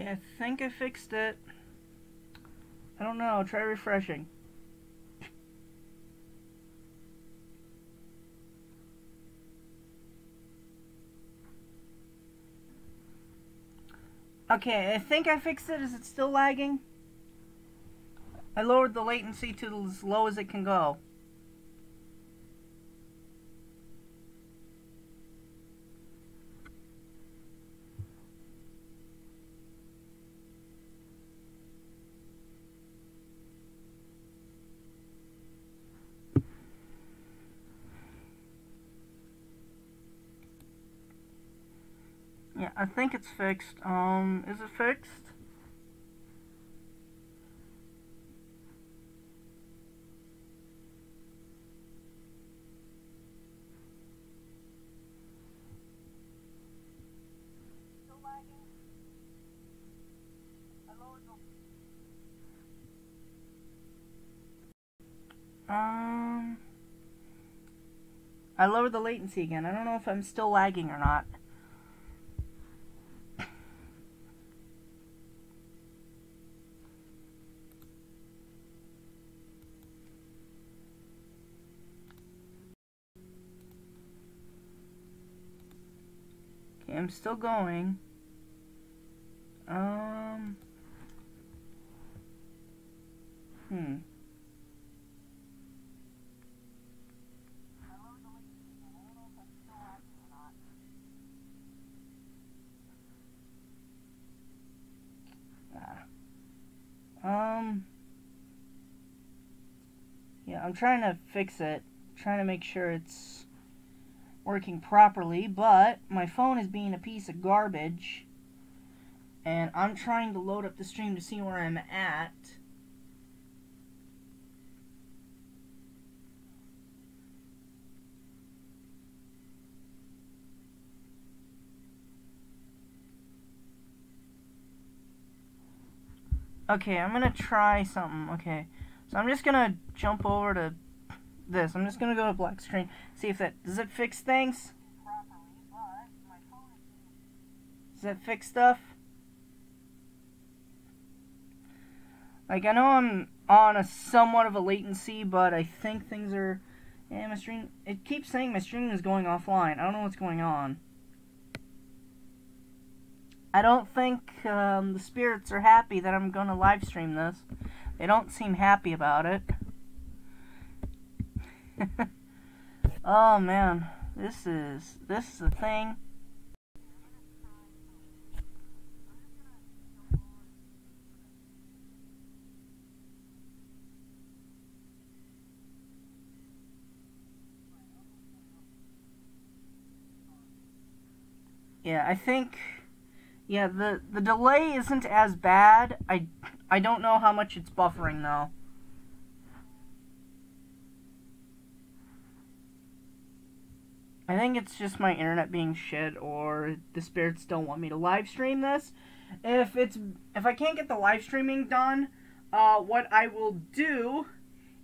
Okay, I think I fixed it. I don't know, try refreshing. Okay, I think I fixed it. Is it still lagging? I lowered the latency to as low as it can go. Yeah, I think it's fixed. Is it fixed? Still lagging? I lowered I lowered the latency again. I don't know if I'm still lagging or not. Okay, I'm still going. Yeah, I'm trying to fix it. Trying to make sure it's working properly, but my phone is being a piece of garbage. And I'm trying to load up the stream to see where I'm at. Okay, I'm gonna try something. Okay, so I'm just gonna jump over to this. I'm just gonna go to black screen, see if that does it fix things. Does that fix stuff? Like, I know I'm on a somewhat of a latency, but I think things are. Yeah, my stream. It keeps saying my stream is going offline. I don't know what's going on. I don't think the spirits are happy that I'm going to live stream this. They don't seem happy about it. Oh man, this is a thing. Yeah, I think. Yeah, the delay isn't as bad. I don't know how much it's buffering though. I think it's just my internet being shit, or the spirits don't want me to live stream this. If I can't get the live streaming done, what I will do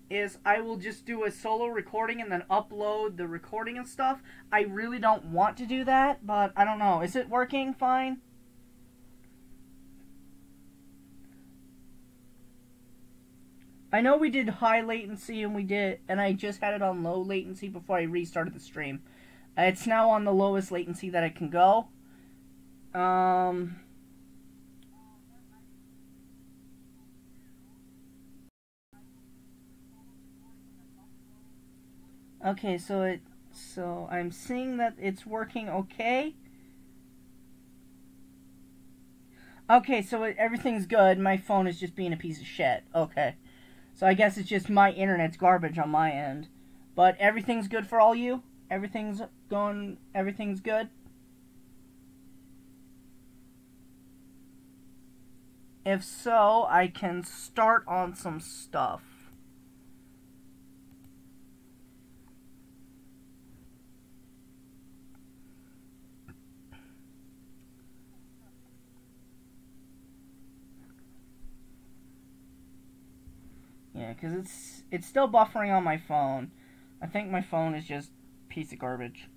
is I will just do a solo recording and then upload the recording and stuff. I really don't want to do that, but I don't know. Is it working fine? I know we did high latency and I just had it on low latency before I restarted the stream. It's now on the lowest latency that it can go. Okay, so I'm seeing that it's working okay. Okay, so everything's good. My phone is just being a piece of shit. Okay. So I guess it's just my internet's garbage on my end. But everything's good for all you? Everything's good? If so, I can start on some stuff. Yeah, because it's still buffering on my phone. I think my phone is just a piece of garbage.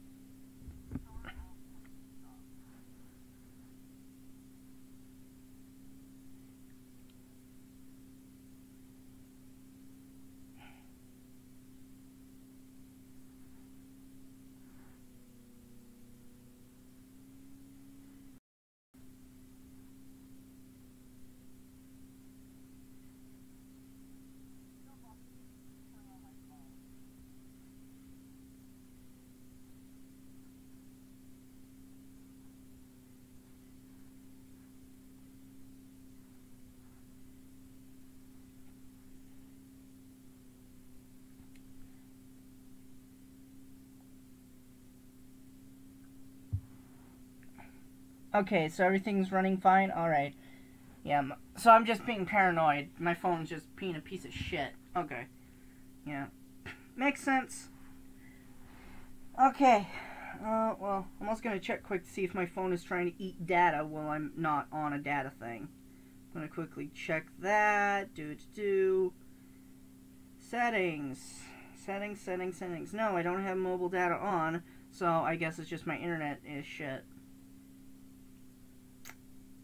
Okay, so everything's running fine? Alright. Yeah, so I'm just being paranoid. My phone's just being a piece of shit. Okay. Yeah. Makes sense. Okay. Well, I'm also going to check quick to see if my phone is trying to eat data while I'm not on a data thing. I'm going to quickly check that. Settings. Settings. No, I don't have mobile data on, so I guess it's just my internet is shit.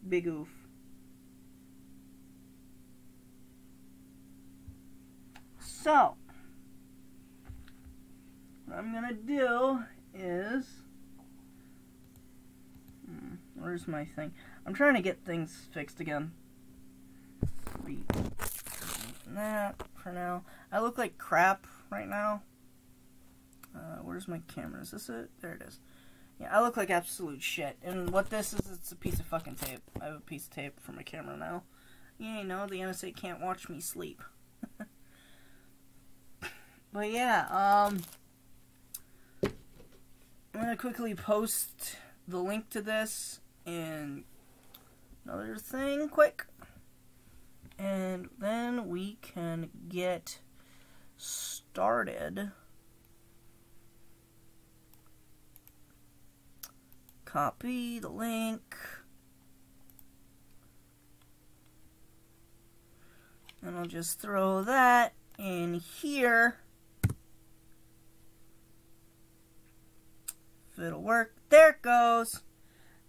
Big oof. So, what I'm gonna do is, where's my thing? I'm trying to get things fixed again. That for now. I look like crap right now. Where's my camera? Is this it? There it is. Yeah, I look like absolute shit. And what this is, it's a piece of fucking tape. I have a piece of tape for my camera now. Yeah, you know, the NSA can't watch me sleep. But yeah, I'm gonna quickly post the link to this and another thing quick. And then we can get started. Copy the link. And I'll just throw that in here. If it'll work. There it goes.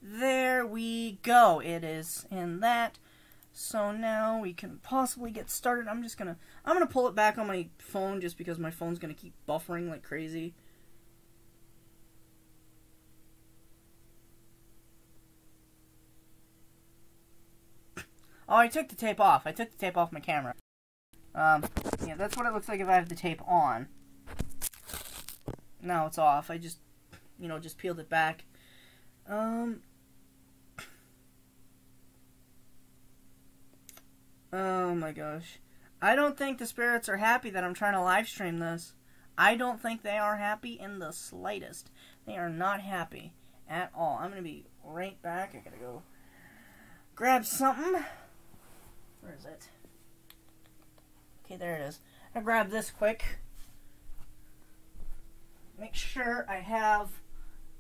There we go. It is in that. So now we can possibly get started. I'm gonna pull it back on my phone just because my phone's gonna keep buffering like crazy. Oh, I took the tape off. I took the tape off my camera. Yeah, that's what it looks like if I have the tape on. Now it's off. I just, just peeled it back. Oh my gosh. I don't think the spirits are happy that I'm trying to live stream this. I don't think they are happy in the slightest. They are not happy at all. I'm gonna be right back. I gotta go grab something. Where is it? Okay, there it is. I'll grab this quick. Make sure I have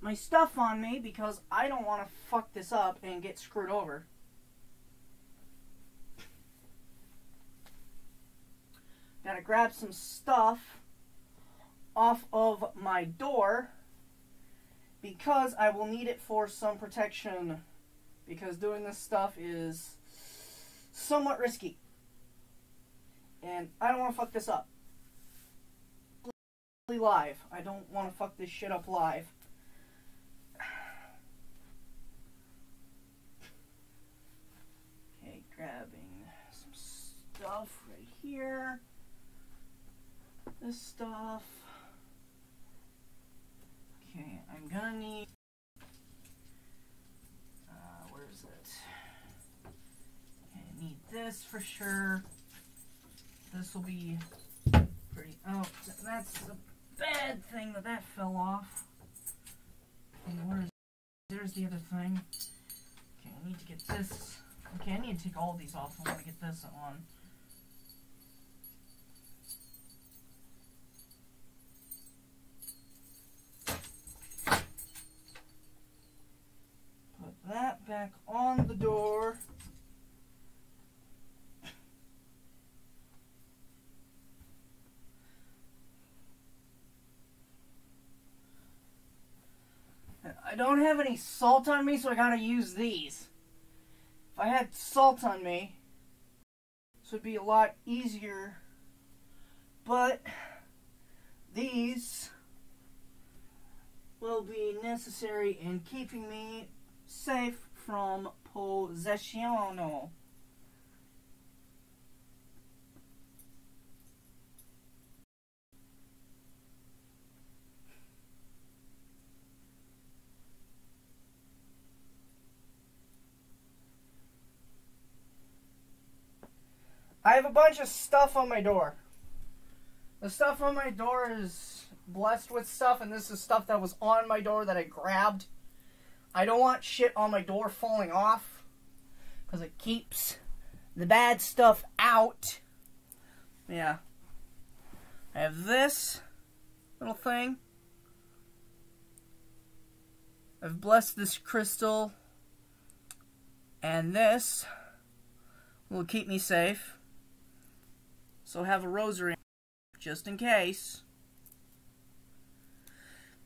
my stuff on me because I don't want to fuck this up and get screwed over. Gotta grab some stuff off of my door because I will need it for some protection because doing this stuff is somewhat risky. And I don't want to fuck this up. Live. I don't want to fuck this shit up live. Okay, grabbing some stuff right here. This stuff. Okay, I'm gonna need... where is it? Okay, I need this for sure. This will be pretty... Oh, that's the bad thing that fell off. And there's the other thing. Okay, I need to get this. Okay, I need to take all of these off. I want to get this on. Put that back on the door. I don't have any salt on me, so I gotta use these. If I had salt on me, this would be a lot easier. But these will be necessary in keeping me safe from possession. I have a bunch of stuff on my door. The stuff on my door is blessed with stuff, and this is stuff that was on my door that I grabbed. I don't want shit on my door falling off, because it keeps the bad stuff out. Yeah. I have this little thing. I've blessed this crystal, and this will keep me safe. So have a rosary just in case.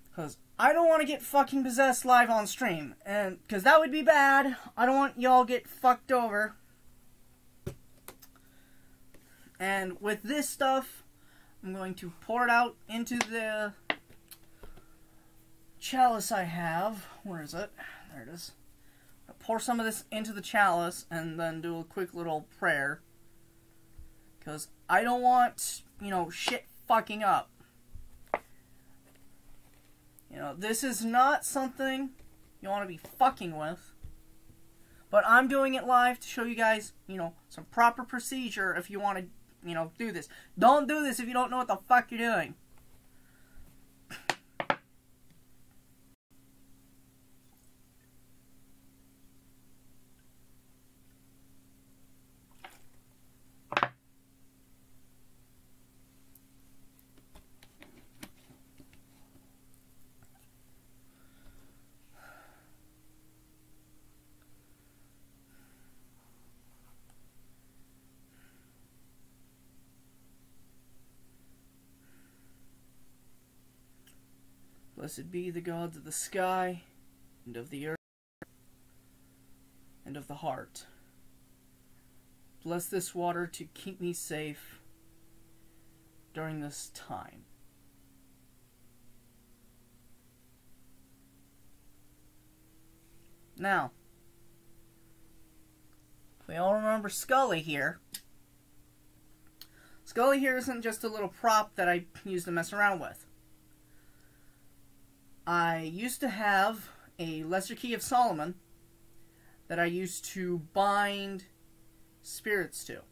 Because I don't want to get fucking possessed live on stream. And because that would be bad. I don't want y'all get fucked over. And with this stuff, I'm going to pour it out into the chalice I have. Where is it? There it is. I'll pour some of this into the chalice and then do a quick little prayer. Because I don't want, you know, shit fucking up. You know, this is not something you want to be fucking with. But I'm doing it live to show you guys, you know, some proper procedure if you want to, you know, do this. Don't do this if you don't know what the fuck you're doing. Blessed be the gods of the sky, and of the earth, and of the heart. Bless this water to keep me safe during this time. Now, if we all remember Scully here, Scully here isn't just a little prop that I use to mess around with. I used to have a Lesser Key of Solomon that I used to bind spirits to.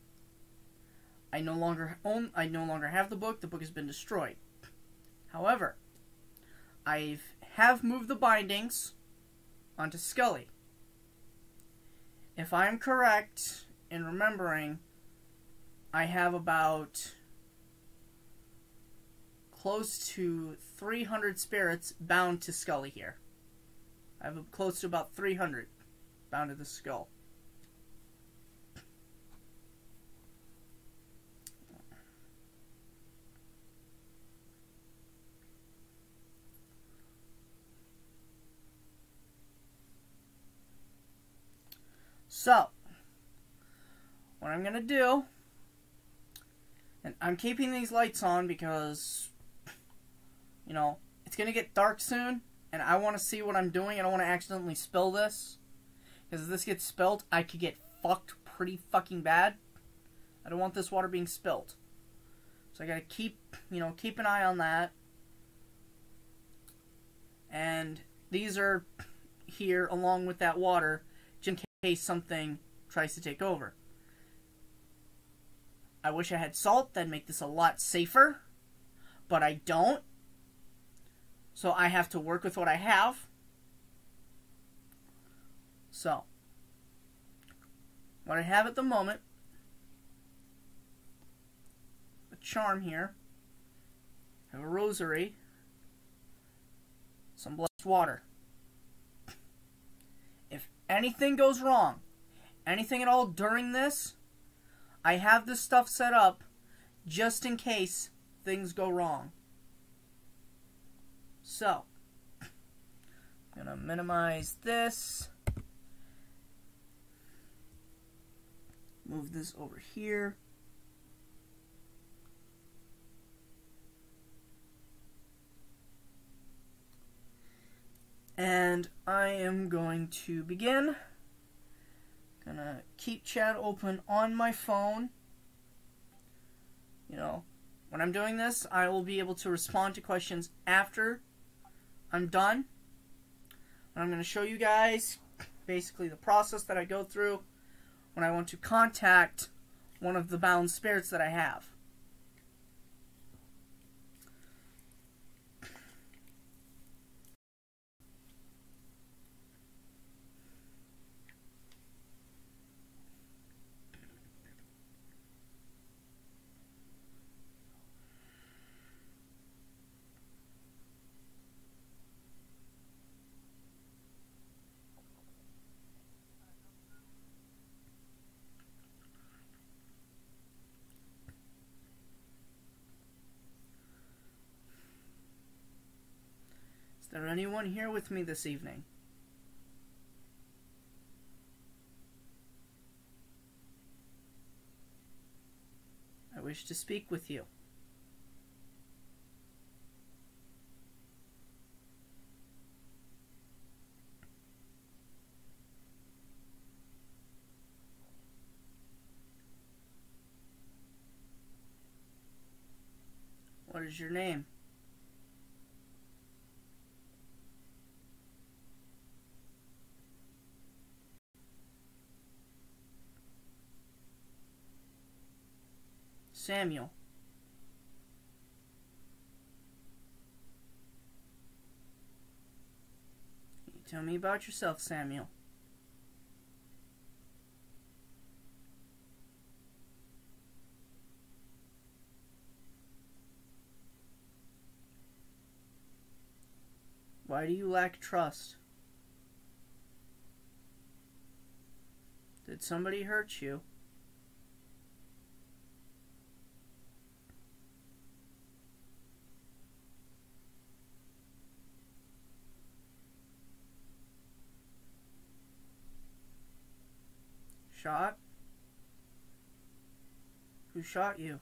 I no longer have the book. The book has been destroyed. However, I have moved the bindings onto Scully. If I am correct in remembering, I have about close to 300 spirits bound to Scully here. I have close to about 300 bound to the skull. So, what I'm going to do, and I'm keeping these lights on because, you know, it's going to get dark soon, and I want to see what I'm doing. I don't want to accidentally spill this, because if this gets spilled, I could get fucked pretty fucking bad. I don't want this water being spilled. So I got to keep an eye on that. And these are here along with that water, just in case something tries to take over. I wish I had salt. That'd make this a lot safer. But I don't. So I have to work with what I have. So, what I have at the moment, a charm here, I have a rosary, some blessed water. If anything goes wrong, anything at all during this, I have this stuff set up just in case things go wrong. So, I'm going to minimize this. Move this over here. And I am going to begin. Gonna keep chat open on my phone. You know, when I'm doing this, I will be able to respond to questions after I'm done. And I'm going to show you guys basically the process that I go through when I want to contact one of the bound spirits that I have. anyone here with me this evening? I wish to speak with you. What is your name? Samuel. Can you tell me about yourself, Samuel? Why do you lack trust? Did somebody hurt you? Shot? Who shot you?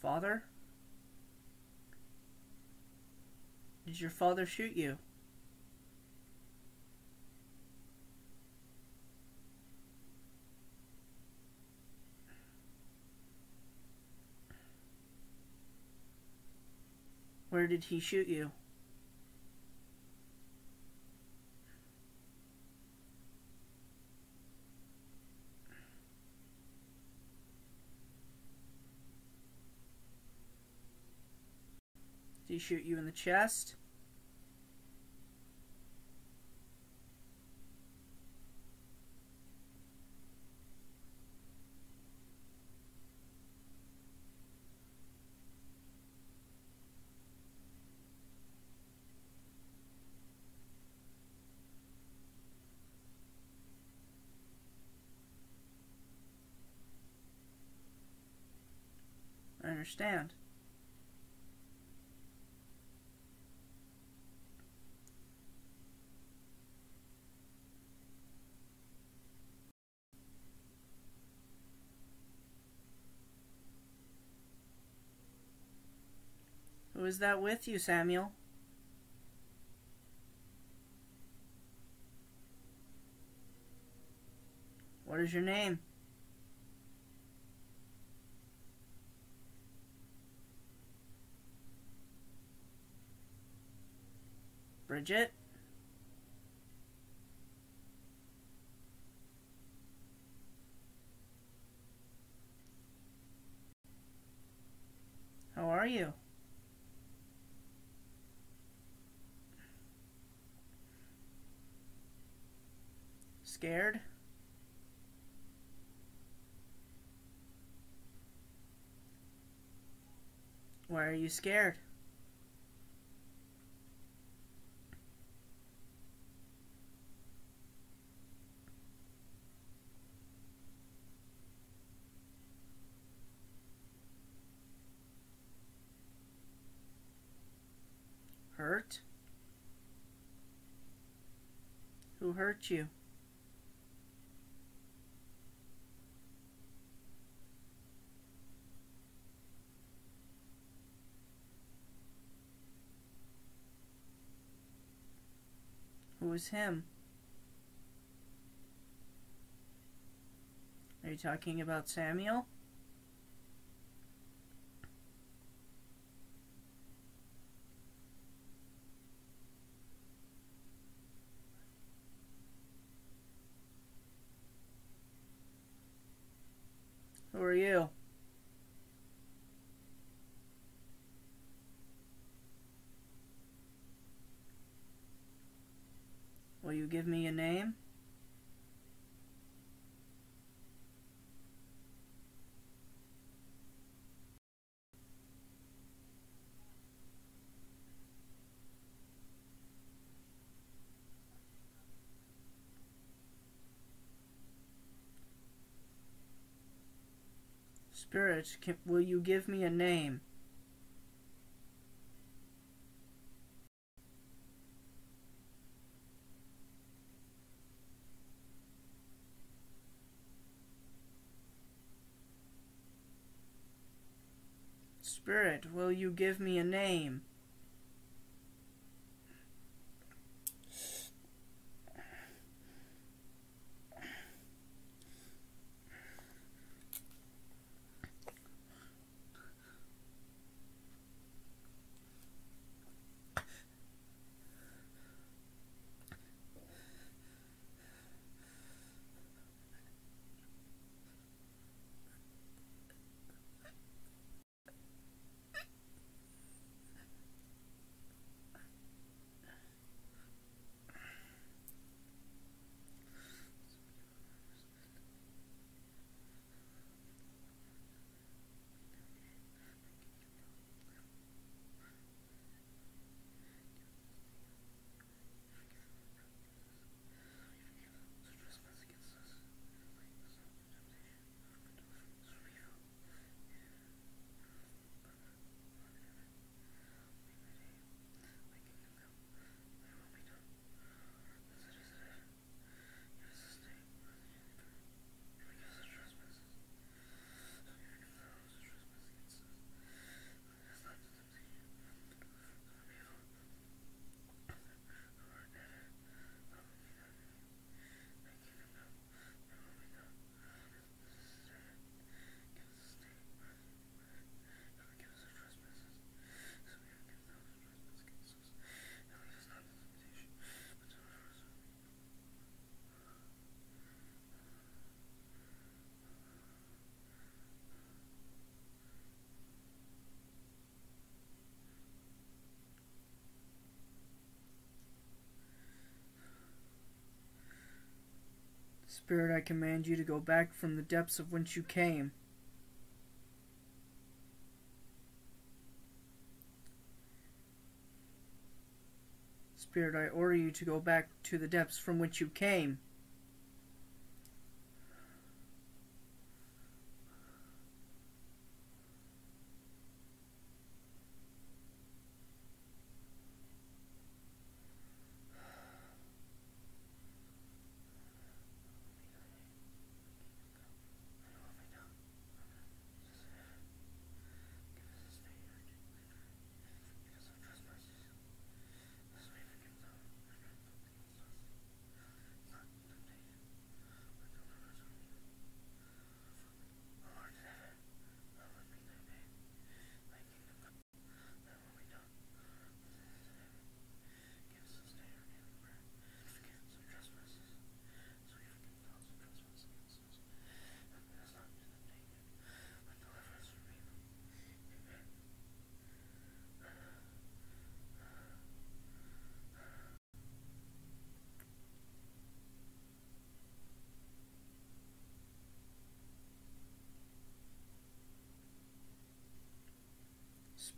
Father? Did your father shoot you? Where did he shoot you? Did he shoot you in the chest? I understand. Who is that with you, Samuel? What is your name? Bridget? How are you? Scared? Why are you scared? Hurt? Who hurt you? Who is him? Are you talking about Samuel? Who are you? Will you give me a name? Spirit, will you give me a name? Spirit, will you give me a name? Spirit, I command you to go back from the depths of whence you came. Spirit, I order you to go back to the depths from which you came.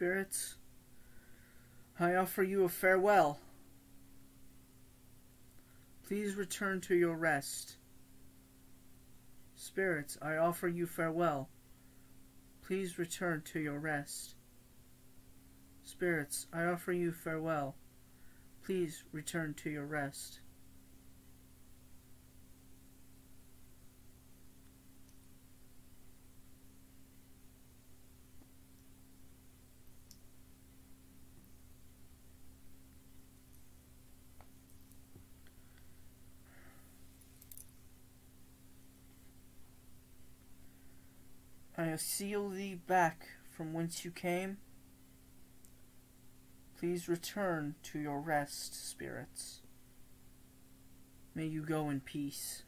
Spirits, I offer you a farewell. Please return to your rest. Spirits, I offer you farewell. Please return to your rest. Spirits, I offer you farewell. Please return to your rest. I seal thee back from whence you came. Please return to your rest, spirits. May you go in peace.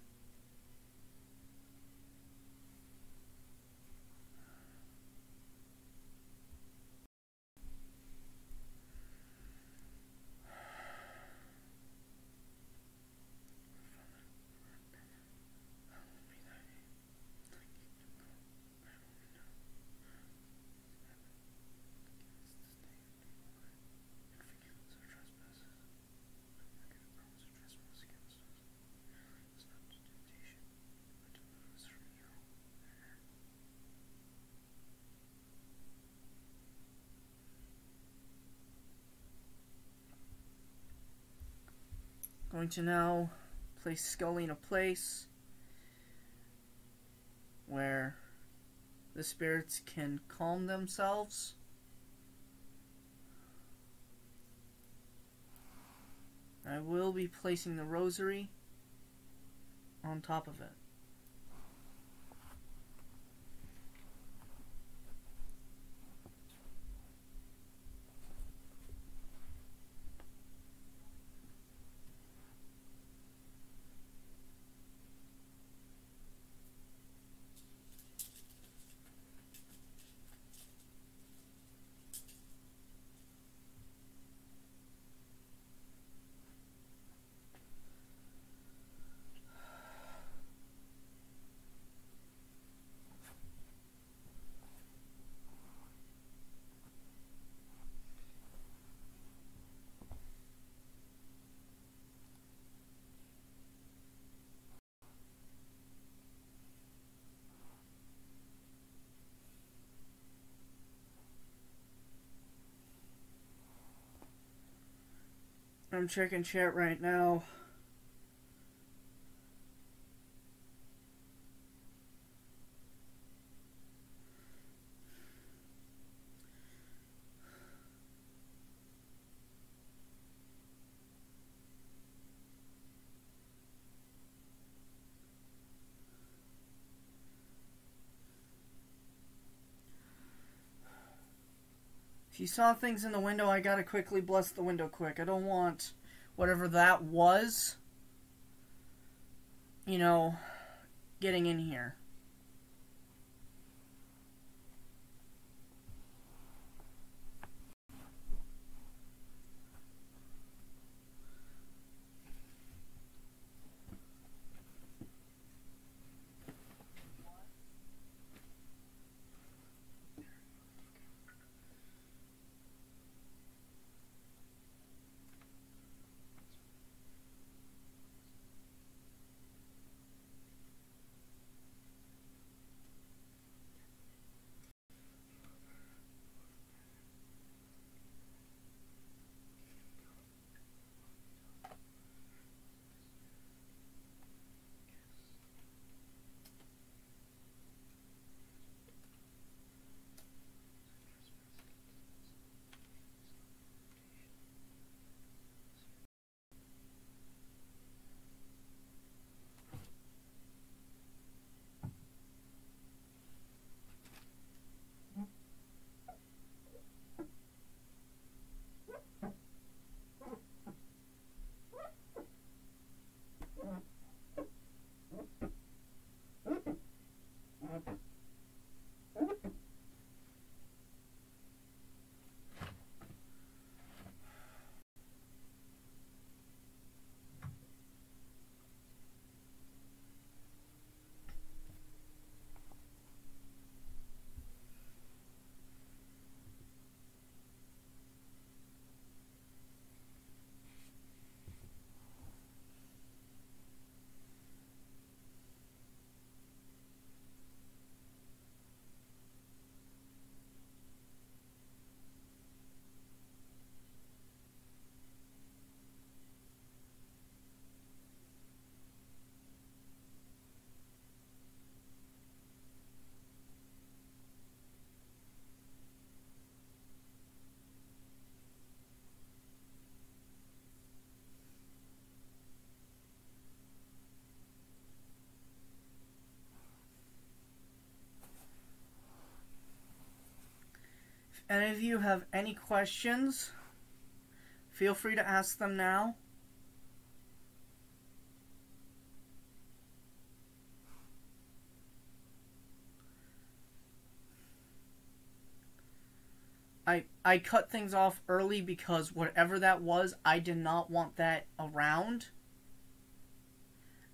going to now place Scully in a place where the spirits can calm themselves. I will be placing the rosary on top of it. I'm checking chat right now. If you saw things in the window, I gotta quickly bless the window quick. I don't want whatever that was, you know, getting in here. If any of you have any questions, feel free to ask them now. I cut things off early because whatever that was, I did not want that around.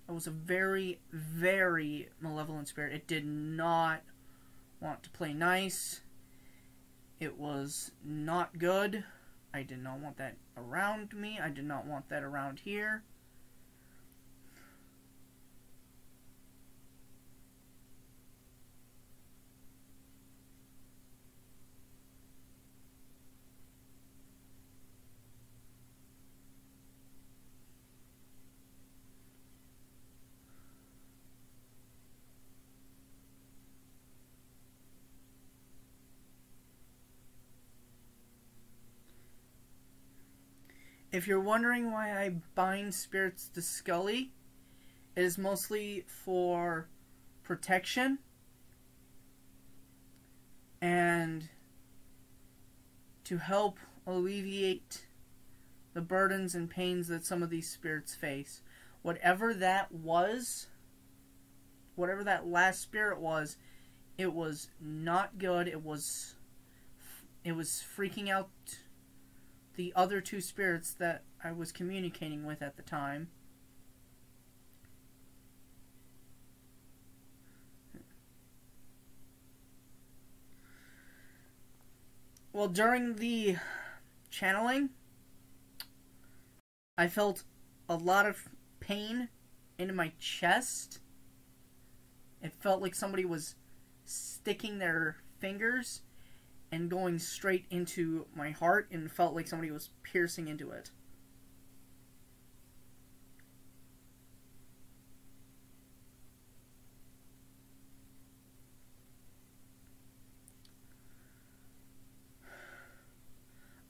It was a very, very malevolent spirit. It did not want to play nice. It was not good. I did not want that around me. I did not want that around here. if you're wondering why I bind spirits to Scully, it is mostly for protection and to help alleviate the burdens and pains that some of these spirits face. Whatever that was, whatever that last spirit was, it was not good. It was freaking out the other two spirits that I was communicating with at the time. Well, during the channeling, I felt a lot of pain in my chest. It felt like somebody was sticking their fingers and going straight into my heart, and it felt like somebody was piercing into it.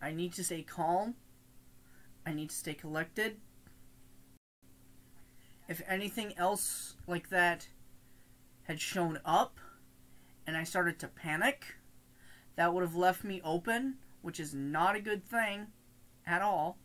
I need to stay calm. I need to stay collected. If anything else like that had shown up and I started to panic, that would have left me open, which is not a good thing at all.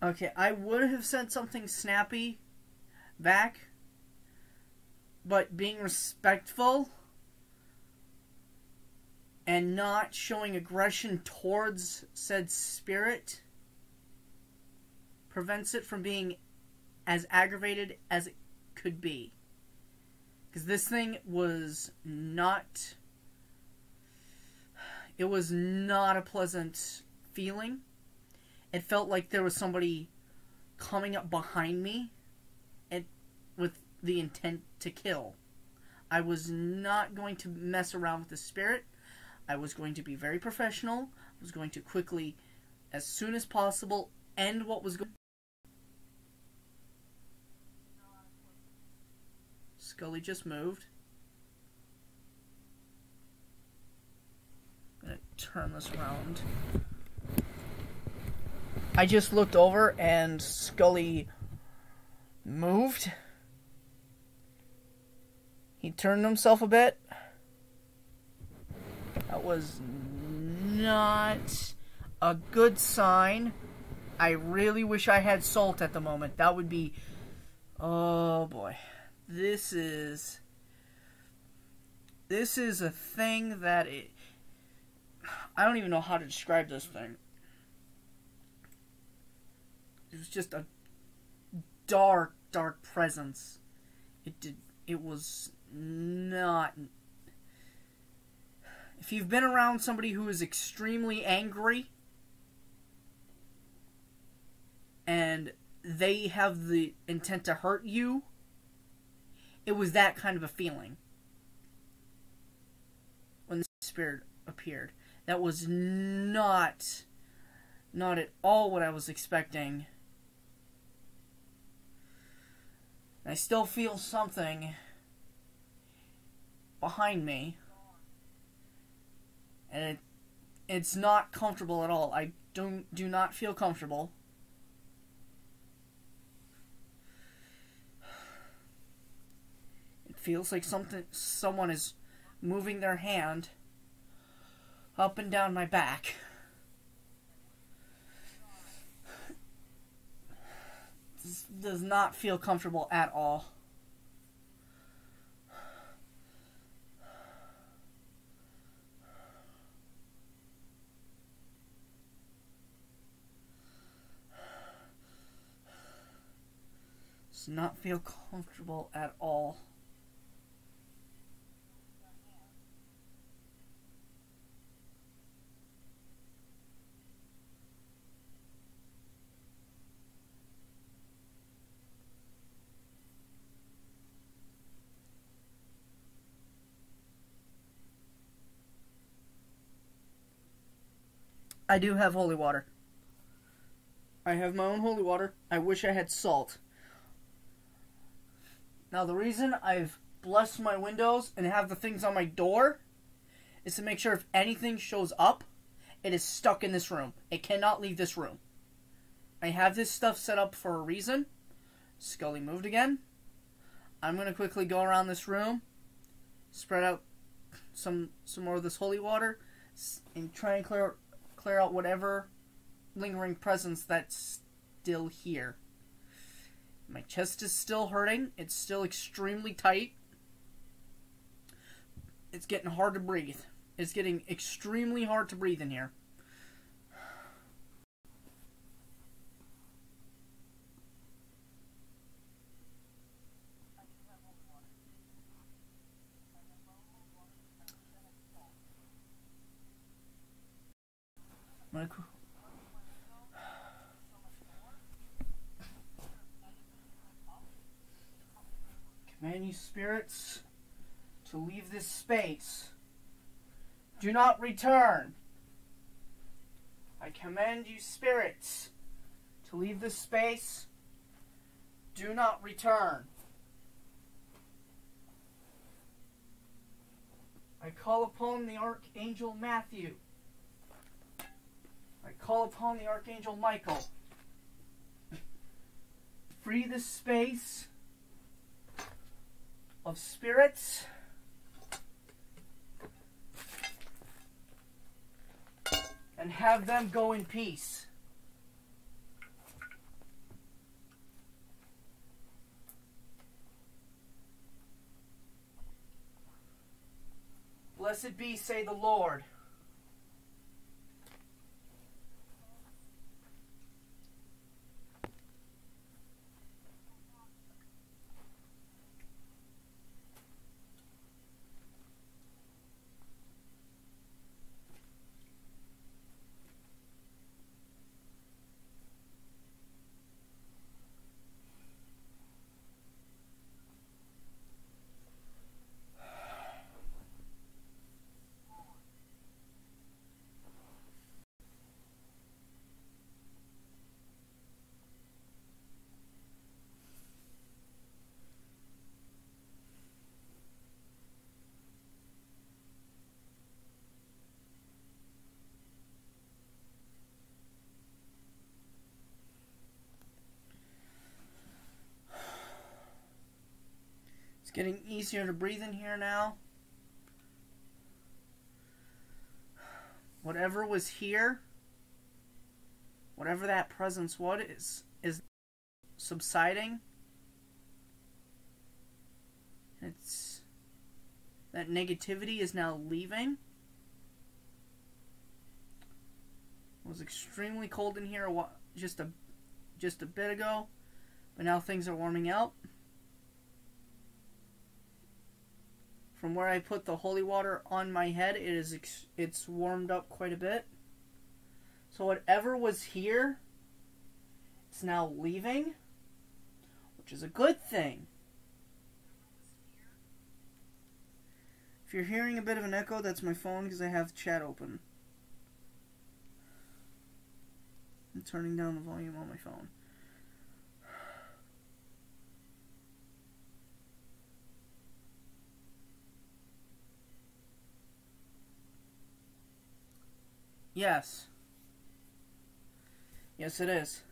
Okay, I would have said something snappy back, but being respectful and not showing aggression towards said spirit prevents it from being as aggravated as it could be. Because this thing was not... It was not a pleasant feeling. It felt like there was somebody coming up behind me and with the intent to kill. I was not going to mess around with the spirit. I was going to be very professional. I was going to quickly, as soon as possible, end what was going on. Scully just moved. I'm going to turn this around. I just looked over and Scully moved. He turned himself a bit. That was not a good sign. I really wish I had salt at the moment. That would be... Oh boy. This is a thing that I don't even know how to describe this thing. It was just a dark, dark presence. It was not... If you've been around somebody who is extremely angry and they have the intent to hurt you, it was that kind of a feeling when the spirit appeared. That was not at all what I was expecting. I still feel something behind me. And it's not comfortable at all. I do not feel comfortable. It feels like someone is moving their hand up and down my back. This does not feel comfortable at all. Does not feel comfortable at all. I do have holy water. I have my own holy water. I wish I had salt. Now, the reason I've blessed my windows and have the things on my door is to make sure if anything shows up, it is stuck in this room. It cannot leave this room. I have this stuff set up for a reason. Scully moved again. I'm going to quickly go around this room, spread out some more of this holy water, and try and clear out whatever lingering presence that's still here. My chest is still hurting. It's still extremely tight. It's getting hard to breathe. It's getting extremely hard to breathe in here. Command you spirits to leave this space. Do not return. I command you spirits to leave this space. Do not return. I call upon the Archangel Matthew. I call upon the Archangel Michael. Free this space of spirits and have them go in peace. Blessed be, say the Lord. Getting easier to breathe in here now. Whatever was here, whatever that presence was, is subsiding. That negativity is now leaving. It was extremely cold in here just a bit ago, but now things are warming up. From where I put the holy water on my head, it's warmed up quite a bit. So whatever was here, it's now leaving, which is a good thing. If you're hearing a bit of an echo, that's my phone because I have chat open. I'm turning down the volume on my phone. Yes. Yes, it is.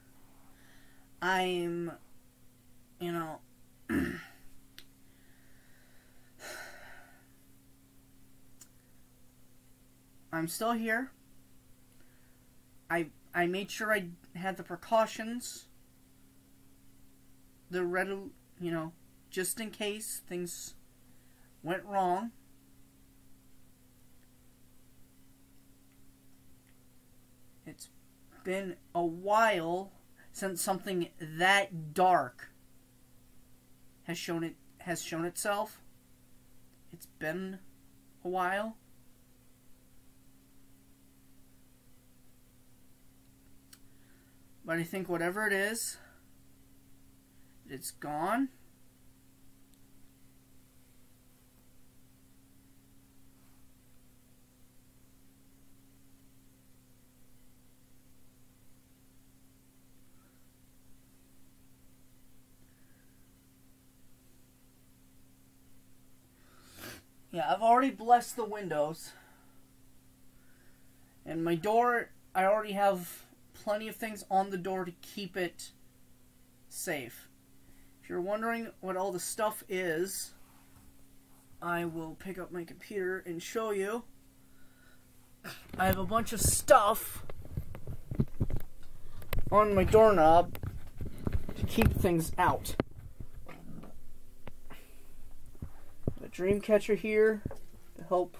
I'm, I'm still here. I made sure I had the precautions. Just in case things went wrong. It's been a while since something that dark has shown itself. It's been a while. But I think whatever it is, it's gone. Yeah, I've already blessed the windows. And my door, I already have plenty of things on the door to keep it safe. If you're wondering what all the stuff is, I will pick up my computer and show you. I have a bunch of stuff on my doorknob to keep things out. The dream catcher here to help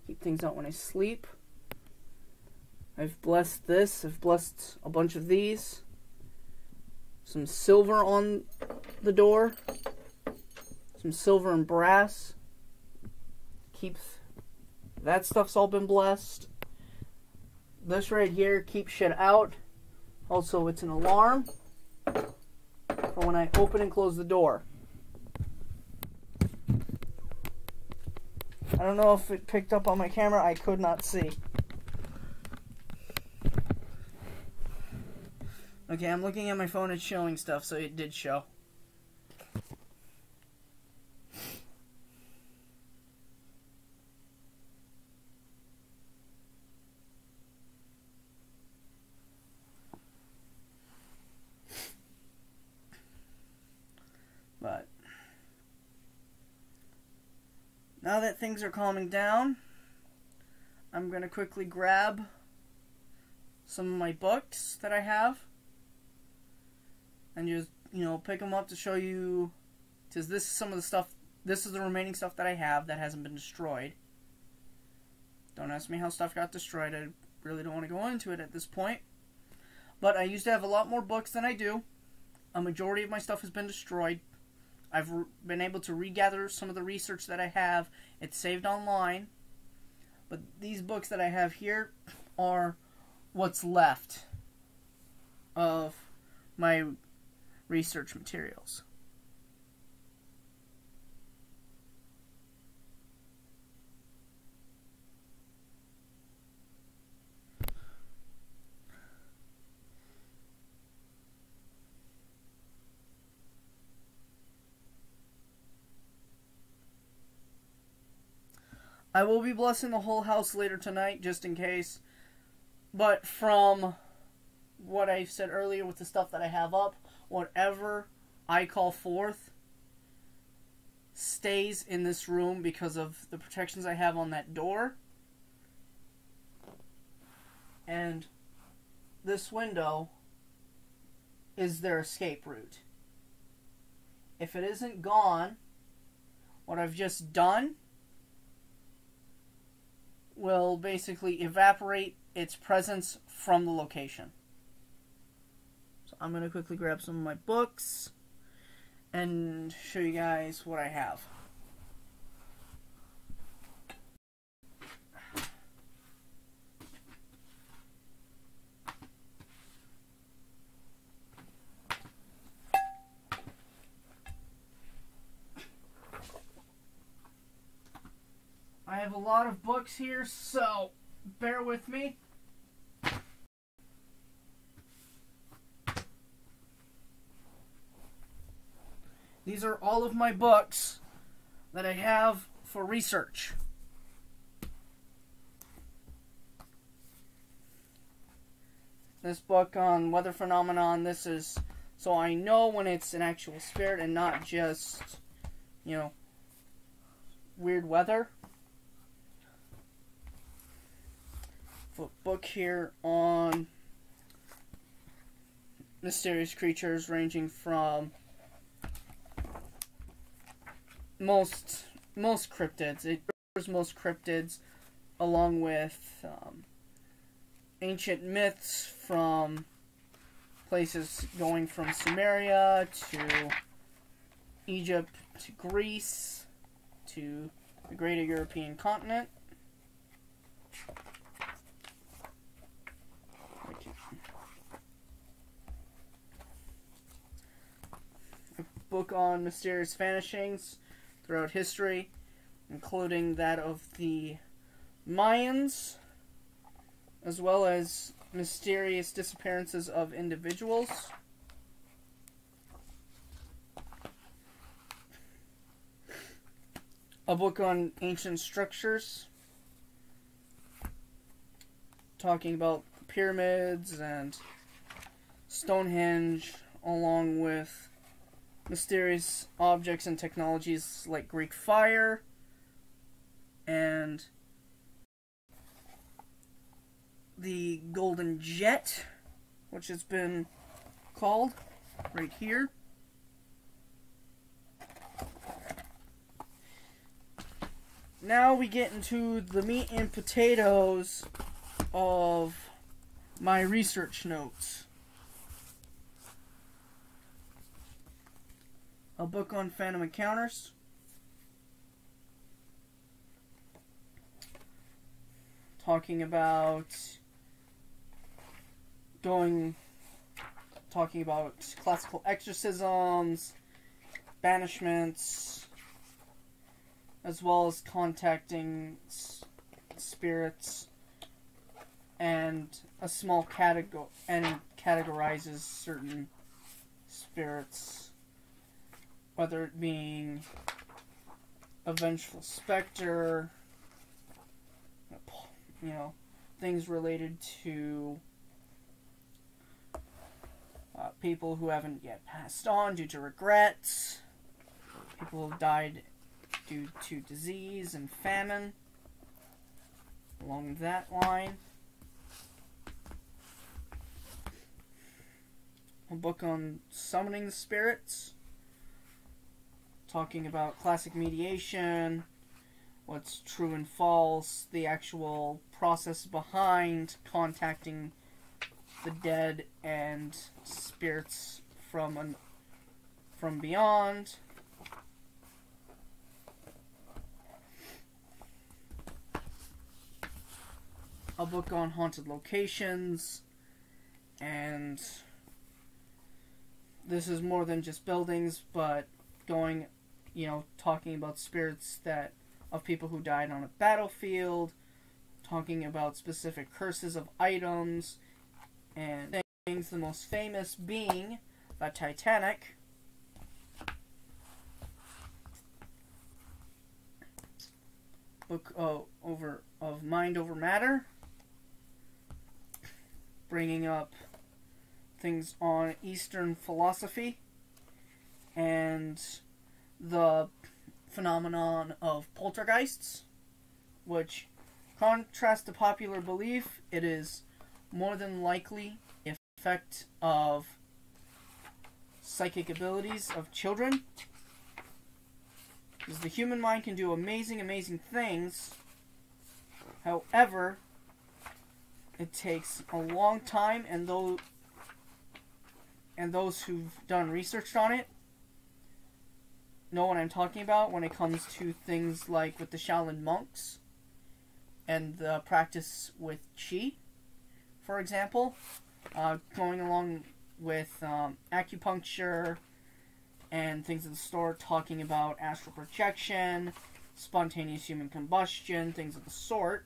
keep things out when I sleep. I've blessed this. I've blessed a bunch of these. Some silver on the door. Some silver and brass. Keeps that stuff's all been blessed. This right here keeps shit out. Also, it's an alarm for when I open and close the door. I don't know if it picked up on my camera. I could not see. Okay, I'm looking at my phone. It's showing stuff, so it did show. But now that things are calming down, I'm going to quickly grab some of my books that I have and just, pick them up to show you, because this is some of the stuff, this is the remaining stuff that I have that hasn't been destroyed. Don't ask me how stuff got destroyed. I really don't want to go into it at this point. But I used to have a lot more books than I do. A majority of my stuff has been destroyed. I've been able to regather some of the research that I have. It's saved online. But these books that I have here are what's left of my research materials. I will be blessing the whole house later tonight, just in case. But from what I said earlier with the stuff that I have up, whatever I call forth stays in this room because of the protections I have on that door. And this window is their escape route. If it isn't gone, what I've just done will basically evaporate its presence from the location. So I'm going to quickly grab some of my books and show you guys what I have. I have a lot of books here, so bear with me. These are all of my books that I have for research. This book on weather phenomenon, this is so I know when it's an actual spirit and not just, weird weather. Book here on mysterious creatures ranging from most cryptids. It covers most cryptids along with ancient myths from places going from Sumeria to Egypt to Greece to the greater European continent. Book on mysterious vanishings throughout history, including that of the Mayans, as well as mysterious disappearances of individuals. a book on ancient structures, talking about pyramids and Stonehenge, along with mysterious objects and technologies like Greek fire and the Golden Jet, which has been called right here. Now we get into the meat and potatoes of my research notes. A book on Phantom Encounters. Talking about classical exorcisms, banishments, as well as contacting spirits, and a small category, and categorizes certain spirits, whether it being a vengeful specter, things related to people who haven't yet passed on due to regrets, people who died due to disease and famine, along that line. A book on summoning the spirits, talking about classic mediation, what's true and false, the actual process behind contacting the dead and spirits from beyond. A book on haunted locations, and this is more than just buildings, but talking about spirits of people who died on a battlefield, talking about specific curses of items and things, the most famous being the Titanic. Book of Mind Over Matter, bringing up things on Eastern philosophy and the phenomenon of poltergeists, which contrast to popular belief, it is more than likely the effect of psychic abilities of children. Because the human mind can do amazing, amazing things. However, it takes a long time, and those who've done research on it know what I'm talking about when it comes to things like with the Shaolin monks and the practice with Qi, for example, going along with acupuncture and things of the sort, talking about astral projection, spontaneous human combustion, things of the sort.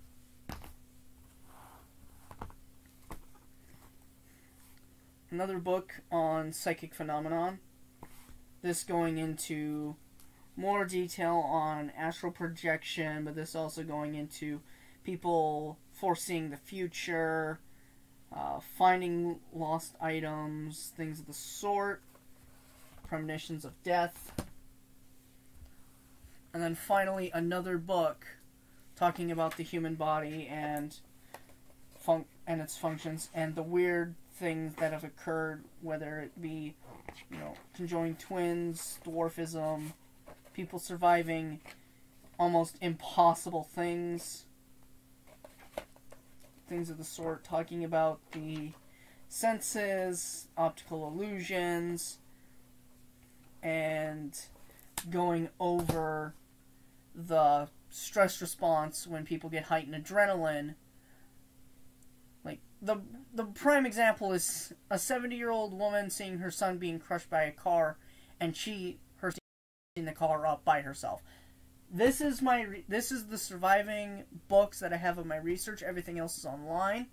Another book on psychic phenomenon, this going into more detail on astral projection, but this also going into people foreseeing the future, finding lost items, things of the sort, premonitions of death. And then finally another book talking about the human body and its functions and the weird things that have occurred, whether it be conjoined twins, dwarfism, people surviving almost impossible things of the sort, talking about the senses, optical illusions, and going over the stress response when people get heightened adrenaline. Like, the prime example is a 70-year-old woman seeing her son being crushed by a car, and her in the car up by herself. This is the surviving books that I have of my research. Everything else is online.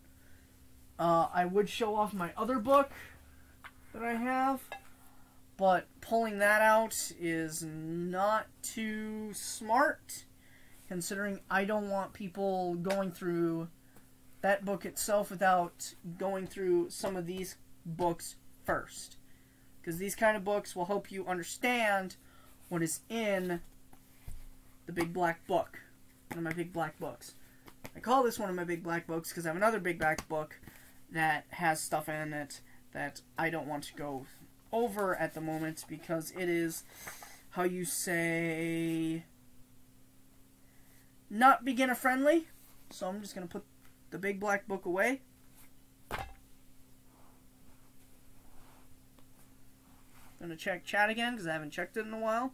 I would show off my other book that I have, But pulling that out is not too smart, considering I don't want people going through that book itself without going through some of these books first. Because these kind of books will help you understand what is in the big black book. One of my big black books. I call this one of my big black books because I have another big black book that has stuff in it that I don't want to go over at the moment because it is, how you say, not beginner friendly. So I'm just going to put the big black book away. I'm going to check chat again because I haven't checked it in a while.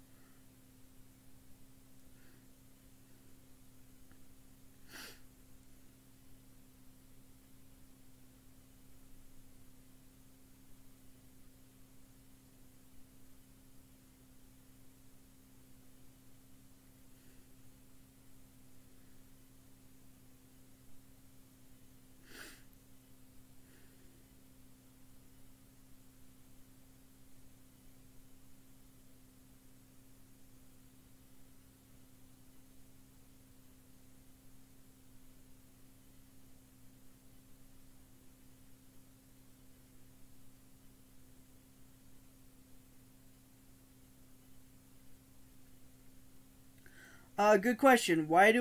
Good question. Why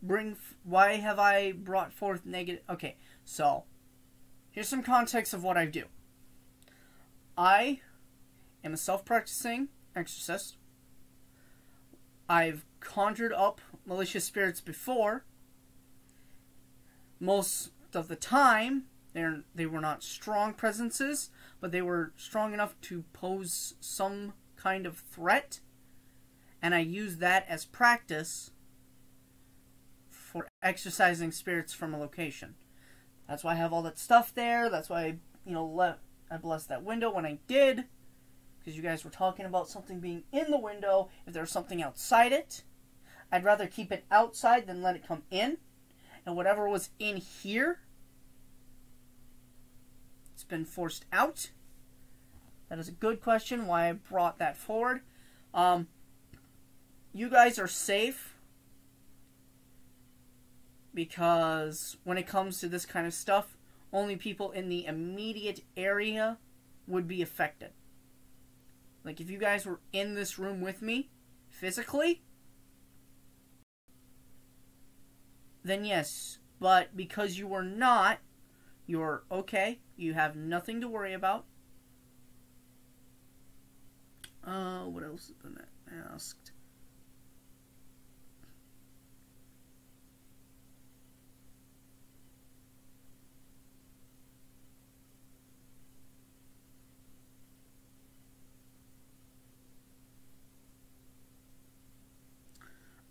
have I brought forth negative? Okay, so here's some context of what I do. I am a self-practicing exorcist. I've conjured up malicious spirits before. Most of the time, they were not strong presences, but they were strong enough to pose some kind of threat. And I use that as practice for exorcising spirits from a location. That's why I have all that stuff there. That's why I blessed that window when I did. Because you guys were talking about something being in the window. If there's something outside it, I'd rather keep it outside than let it come in. And whatever was in here, it's been forced out. That is a good question, why I brought that forward. You guys are safe because when it comes to this kind of stuff, only people in the immediate area would be affected. Like if you guys were in this room with me physically, then yes. But because you were not, you're okay. You have nothing to worry about. What else has been asked?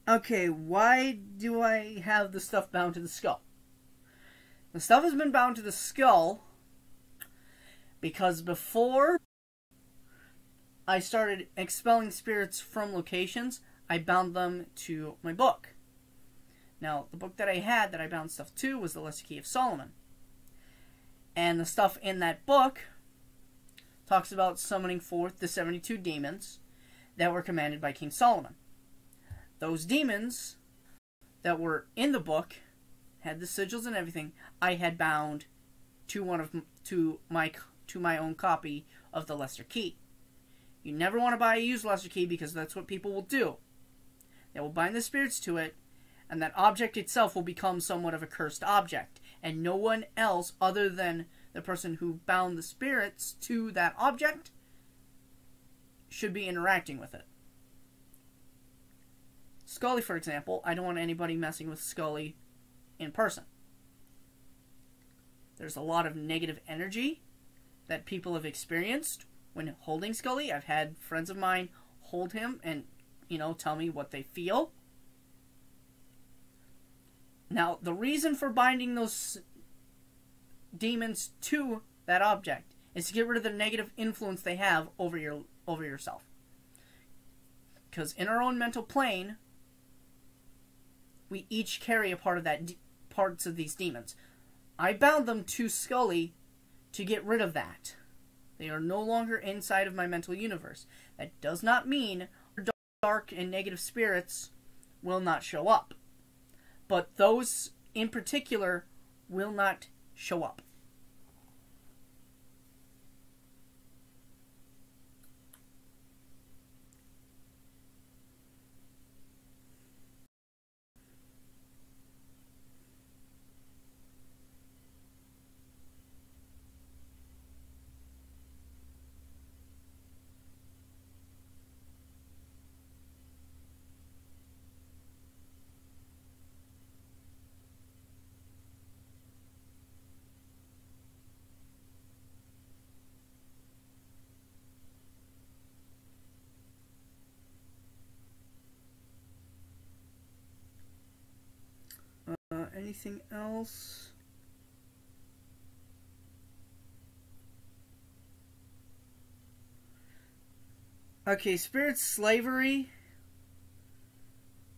Okay, why do I have the stuff bound to the skull? The stuff has been bound to the skull because before I started expelling spirits from locations, I bound them to my book. Now, the book that I had that I bound stuff to was the Lesser Key of Solomon. And the stuff in that book talks about summoning forth the 72 demons that were commanded by King Solomon. Those demons that were in the book had the sigils and everything. I had bound to my own copy of the Lesser Key. You never want to buy a used Lesser Key because that's what people will do. They will bind the spirits to it, and that object itself will become somewhat of a cursed object, and no one else other than the person who bound the spirits to that object should be interacting with it. Scully, for example, I don't want anybody messing with Scully in person. There's a lot of negative energy that people have experienced when holding Scully. I've had friends of mine hold him and, tell me what they feel. Now, the reason for binding those demons to that object is to get rid of the negative influence they have over yourself. Because in our own mental plane, we each carry a part of parts of these demons. I bound them to Scully to get rid of that. They are no longer inside of my mental universe. That does not mean dark and negative spirits will not show up. But those in particular will not show up. Anything else? Okay, spirit slavery,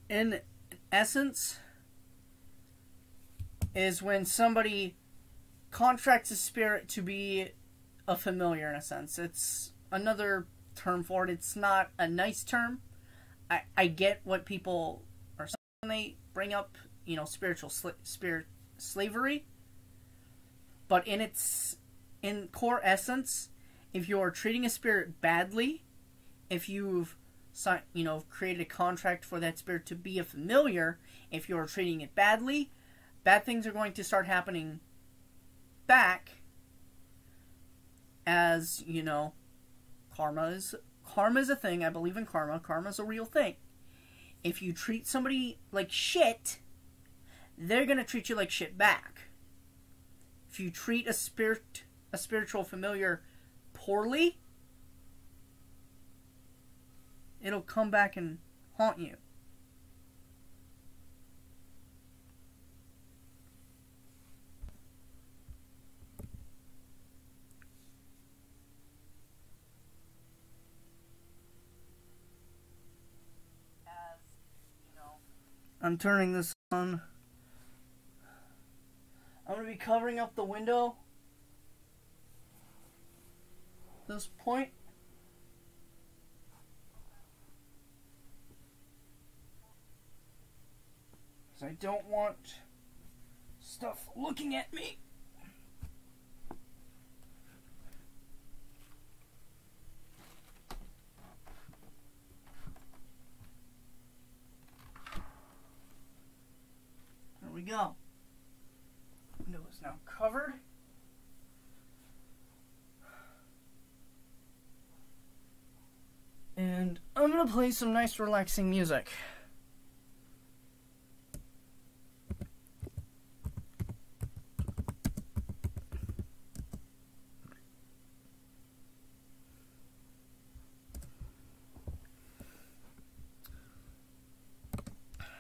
in essence, is when somebody contracts a spirit to be a familiar, in a sense. It's another term for it. It's not a nice term. I get what people are saying when they bring up, you know, spirit slavery, but in core essence, if you're treating a spirit badly, if you've created a contract for that spirit to be a familiar, if you're treating it badly, bad things are going to start happening back. As you know, karma is a thing. I believe in karma. Karma is a real thing. If you treat somebody like shit, they're going to treat you like shit back. If you treat a spiritual familiar poorly, it'll come back and haunt you. I'm turning this on. I'm going to be covering up the window at this point. Because I don't want stuff looking at me. There we go. Window is now covered. And I'm going to play some nice relaxing music.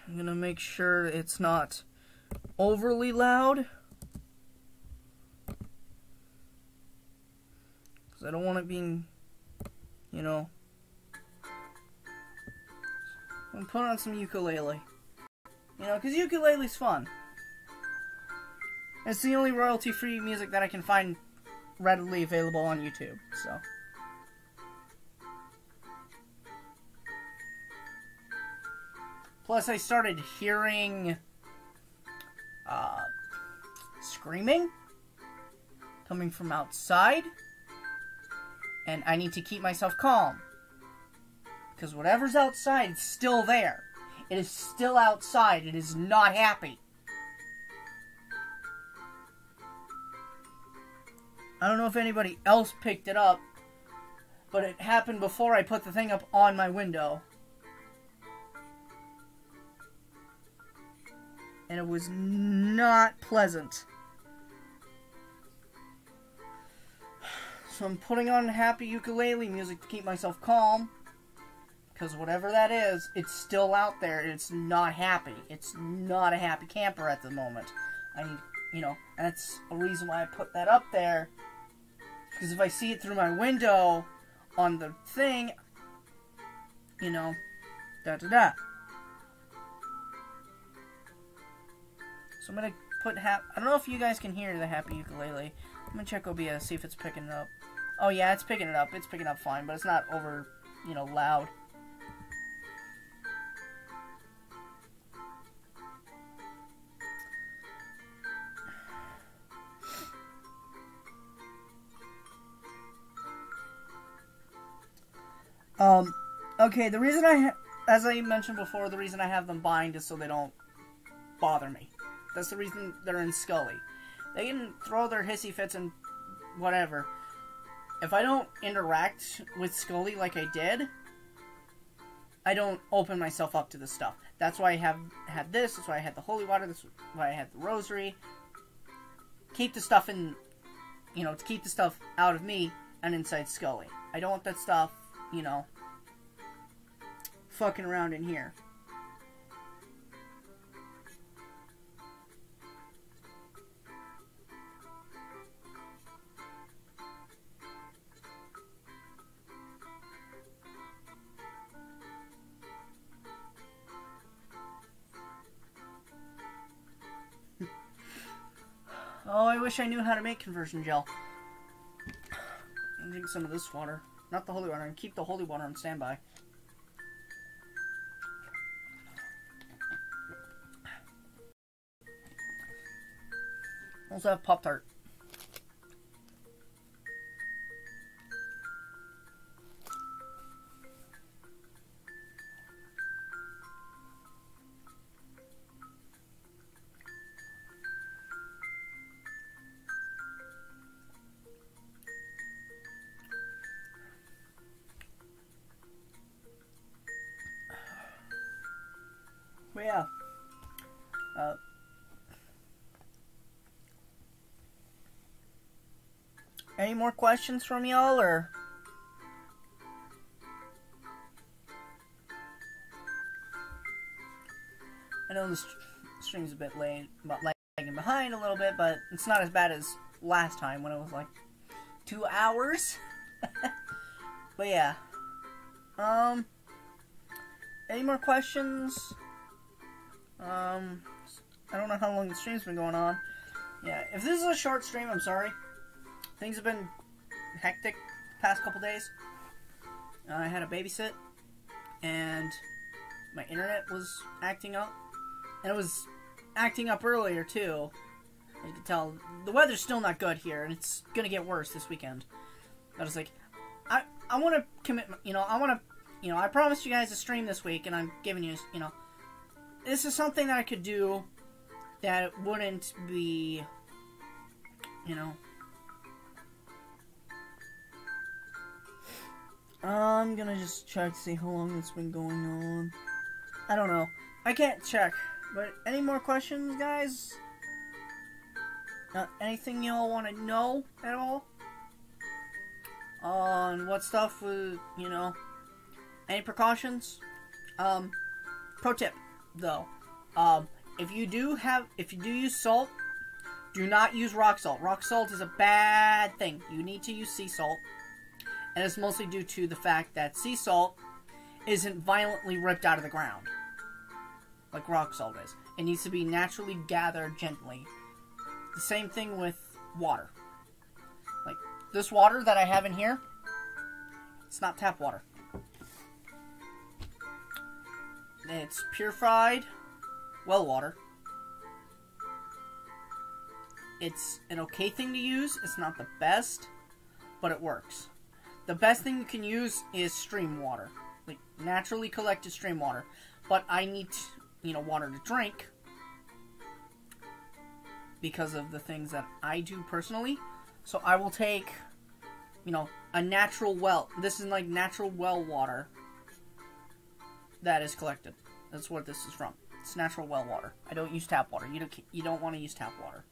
I'm going to make sure it's not overly loud, because I don't want it being, you know, I'm put on some ukulele, you know, because ukulele's fun. It's the only royalty-free music that I can find readily available on YouTube, so. Plus, I started hearing screaming coming from outside, and I need to keep myself calm, because whatever's outside is still there. It is still outside. It is not happy. I don't know if anybody else picked it up, but it happened before I put the thing up on my window. And it was not pleasant. So I'm putting on happy ukulele music to keep myself calm. Because whatever that is, it's still out there. It's not happy. It's not a happy camper at the moment. I need, you know, and that's a reason why I put that up there. Because if I see it through my window on the thing, you know, da-da-da. So I'm going to put I don't know if you guys can hear the happy ukulele. I'm going to check OBS, see if it's picking it up. Oh yeah, it's picking it up. It's picking up fine, but it's not over, loud. Okay, the reason as I mentioned before, the reason I have them bind is so they don't bother me. That's the reason they're in Scully. They can throw their hissy fits and whatever. If I don't interact with Scully like I did, I don't open myself up to this stuff. That's why I had this. That's why I had the holy water. That's why I had the rosary. Keep the stuff in, to keep the stuff out of me and inside Scully. I don't want that stuff, fucking around in here. Oh, I wish I knew how to make conversion gel. I'm drinking some of this water. Not the holy water. And keep the holy water on standby. Also have Pop-Tart. But yeah. Any more questions from y'all, or? I know the stream's a bit late, but lagging behind a little bit, but it's not as bad as last time when it was like 2 hours. But yeah. Any more questions? I don't know how long the stream's been going on. Yeah, if this is a short stream, I'm sorry. Things have been hectic the past couple days. I had a babysit, and my internet was acting up. And it was acting up earlier, too. You can tell the weather's still not good here, and it's gonna get worse this weekend. I was like, I want to commit, I promised you guys a stream this week, and I'm giving you, this is something that I could do that wouldn't be, I'm gonna just check to see how long it's been going on. I don't know. I can't check. But any more questions, guys? Anything y'all want to know at all? On what stuff, any precautions? Pro tip, though. If you do use salt, do not use rock salt. Rock salt is a bad thing. You need to use sea salt. And it's mostly due to the fact that sea salt isn't violently ripped out of the ground like rock salt is. It needs to be naturally gathered gently. The same thing with water. Like, this water that I have in here, it's not tap water. It's purified well water. It's an okay thing to use. It's not the best, but it works. The best thing you can use is stream water. Like, naturally collected stream water. But I need, water to drink because of the things that I do personally. So I will take, a natural well. This is like natural well water that is collected. That's what this is from. It's natural well water. I don't use tap water. You don't want to use tap water.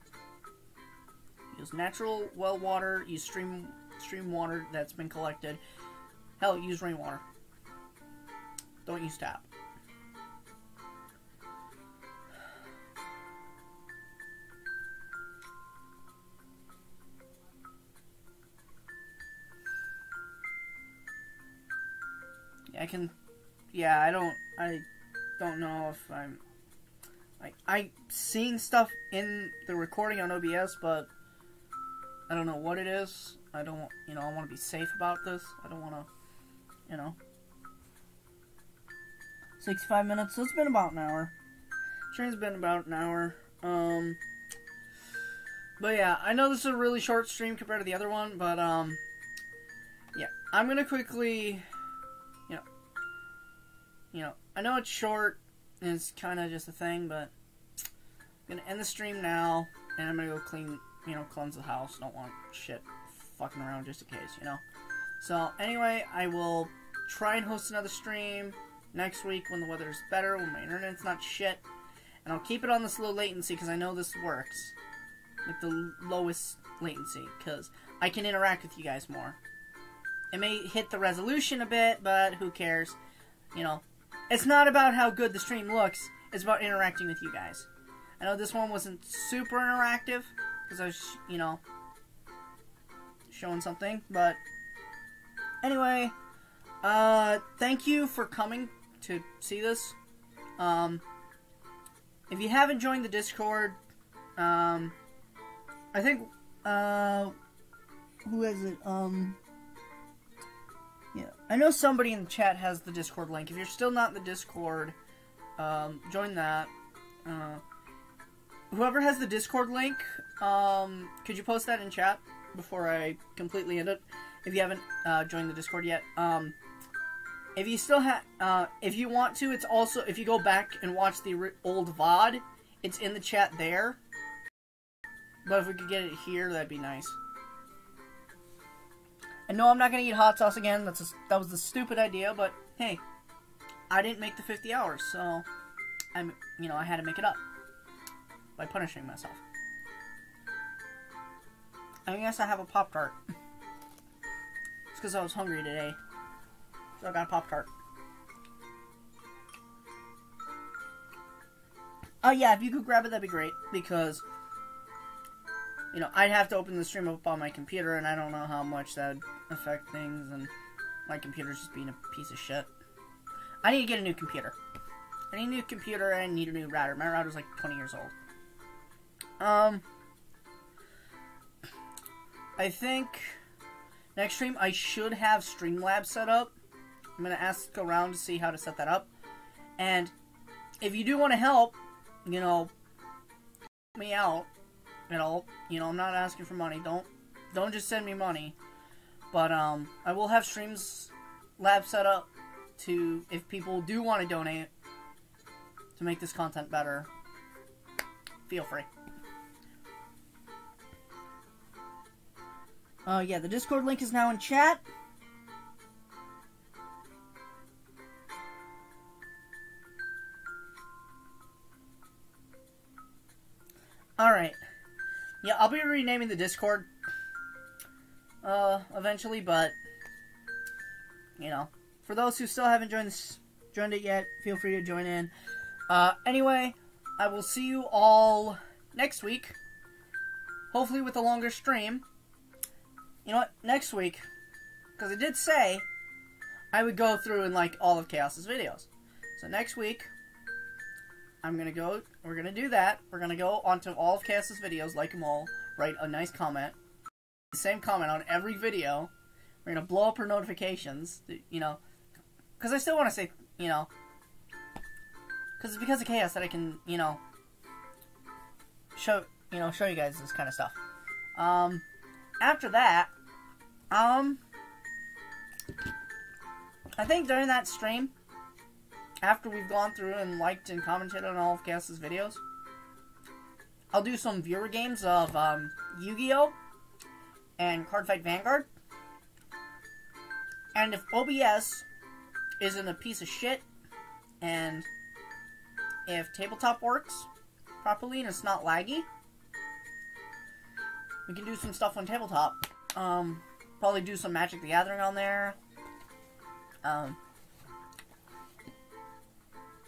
Use natural well water. Use stream water that's been collected. Hell, use rainwater. Don't use tap. I don't know if I'm seeing stuff in the recording on OBS, but I don't know what it is. I don't, you know, I want to be safe about this. I don't want to, you know. 65 minutes, so it's been about an hour. Stream's been about an hour. But yeah, I know this is a really short stream compared to the other one, but, yeah. I'm gonna quickly, you know, I know it's short, and it's kind of just a thing, but I'm gonna end the stream now, and I'm gonna go clean, you know, cleanse the house. Don't want shit fucking around just in case, you know. So, anyway, I will try and host another stream next week when the weather's better, when my internet's not shit. And I'll keep it on this low latency, because I know this works. Like the lowest latency, because I can interact with you guys more. It may hit the resolution a bit, but who cares? You know, it's not about how good the stream looks, it's about interacting with you guys. I know this one wasn't super interactive, because I was, you know, showing something, but anyway, thank you for coming to see this. If you haven't joined the Discord, I think, who is it? Yeah, I know somebody in the chat has the Discord link. If you're still not in the Discord, join that. Whoever has the Discord link, could you post that in chat before I completely end it? If you haven't joined the Discord yet, if you still have, if you want to, it's also, if you go back and watch the old VOD, it's in the chat there. But if we could get it here, that'd be nice. And no, I'm not gonna eat hot sauce again. That was the stupid idea, but hey, I didn't make the 50 hours, so you know, I had to make it up by punishing myself. I guess I have a Pop-Tart. It's because I was hungry today, so I got a Pop-Tart. Oh yeah, if you could grab it, that'd be great, because, you know, I'd have to open the stream up on my computer, and I don't know how much that'd affect things, and my computer's just being a piece of shit. I need to get a new computer. I need a new computer, and I need a new router. My router's like 20 years old. I think next stream I should have Streamlabs set up. I'm gonna ask around to see how to set that up. And if you do want to help, you know, help me out. You know, I'm not asking for money. Don't just send me money. But I will have Streamlabs set up to, if people do want to donate to make this content better, feel free. Yeah, the Discord link is now in chat. Alright. Yeah, I'll be renaming the Discord eventually, but, you know, for those who still haven't joined it yet, feel free to join in. Anyway, I will see you all next week, hopefully with a longer stream. You know what, next week, because I did say I would go through and like all of Chaos's videos. So next week, we're gonna do that. We're gonna go onto all of Chaos's videos, like them all, write a nice comment, the same comment on every video. We're gonna blow up her notifications, you know, because I still want to say, you know, because it's because of Chaos that I can, you know, show you guys this kind of stuff. After that, I think during that stream, after we've gone through and liked and commented on all of Chaos's videos, I'll do some viewer games of Yu-Gi-Oh! And Cardfight Vanguard. And if OBS isn't a piece of shit, and if Tabletop works properly and it's not laggy, we can do some stuff on Tabletop. Probably do some Magic the Gathering on there.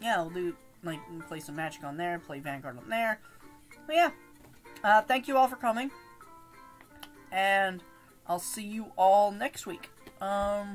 Yeah, we'll do, like, play some Magic on there, play Vanguard on there. But yeah, thank you all for coming. And I'll see you all next week. Yeah.